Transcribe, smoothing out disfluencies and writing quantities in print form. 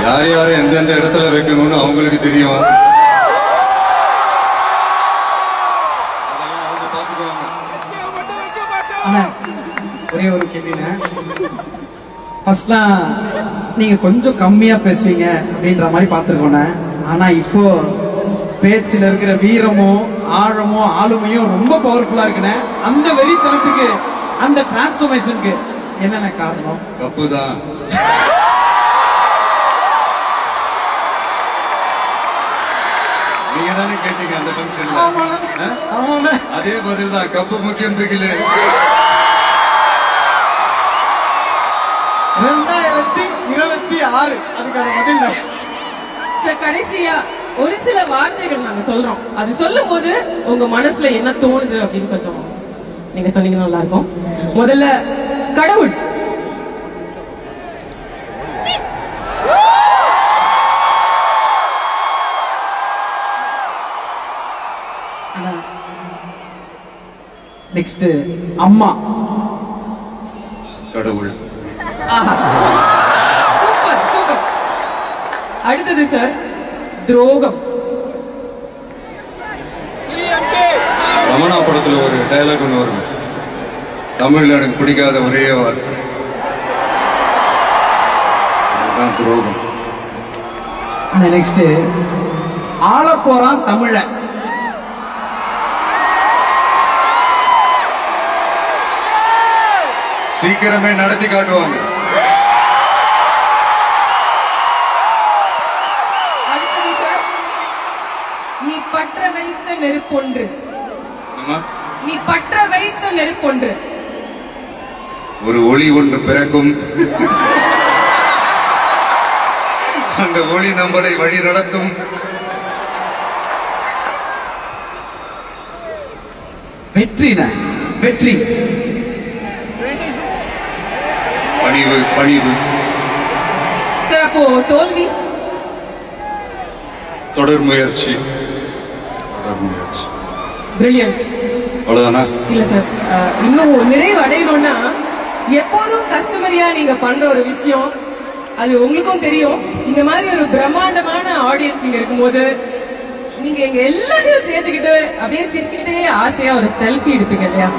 யார் யார் எந்தெந்த இடத்துல வைக்கணும்னு அவங்களுக்கு தெரியும். அதெல்லாம் அவங்க பாத்துக்குவாங்க. ஒரே ஒரு கேள்விங்க. ஃபர்ஸ்ட்லாம் நீங்க கொஞ்சம் கம்மியா பேசுவீங்க அப்படின்ற மாதிரி பாத்துருக்கோண்ணே. ஆனா இப்போ பேச்சுல இருக்கிற வீரமும் ஆழமும் ஆளுமையும் ரொம்ப பவர்ஃபுல்லா இருக்குண்ணே. அந்த வெறித்தனத்துக்கு அந்த டிரான்ஸ்ஃபர்மேஷனுக்கு என்னென்ன காரணம்? கப்பு தான். நீங்க தானே கேட்டீங்க அந்த ஃபங்க்ஷன்ல. அதே பதில் தான். கப்பு முக்கியம் தூக்கில 2026 அதுக்கான பதில் சார். கடைசியா ஒரு சில வார்த்தைகள் நாங்க சொல்றோம். அது சொல்லும் போது உங்க மனசுல என்ன தோணுது அப்படின்னு கொஞ்சம் நீங்க சொன்னீங்கன்னா நல்லா இருக்கும். முதல்ல கடவுள். நெக்ஸ்ட் அம்மா. கடவுள். Super super. அடுத்தது சார் துரோகம். ரமணா படத்துல ஒரு டயலாக் ஒன்று வரும். தமிழ்ல எனக்கு பிடிக்காத ஒரே வார்த்தை அதுதான் துரோகம். நெக்ஸ்ட் ஆள போறான் தமிழ. சீக்கிரமே நடத்தி காட்டுவாங்க. அடுத்தது சார் நீ பற்ற வைத்த நெருப்பொன்று. நீ பற்ற வைத்த நெருப்பொன்று. ஒரு ஒளி ஒன்று பிறக்கும். அந்த ஒளி நம்மளை வழி நடத்தும். வெற்றி வெற்றி. பணிவு பணிவு. சார் அப்போ தோல்வி. தொடர் முயற்சி. தொடர் முயற்சி. பிரில்லியன்ட். அவ்வளவுதானா? இல்ல சார், இன்னும் நிறைவு அடையணும்னா எப்போதும் கஸ்டமரியா நீங்க பண்ற ஒரு விஷயம் அது உங்களுக்கும் தெரியும். இந்த மாதிரி ஒரு பிரம்மாண்டமான ஆடியன்ஸ் இங்க இருக்கும்போது நீங்க எங்க எல்லாரையும் சேர்த்துக்கிட்டு அப்படியே சிரிச்சுக்கிட்டே ஆசையா ஒரு செல்ஃபி எடுப்பீங்க இல்லையா?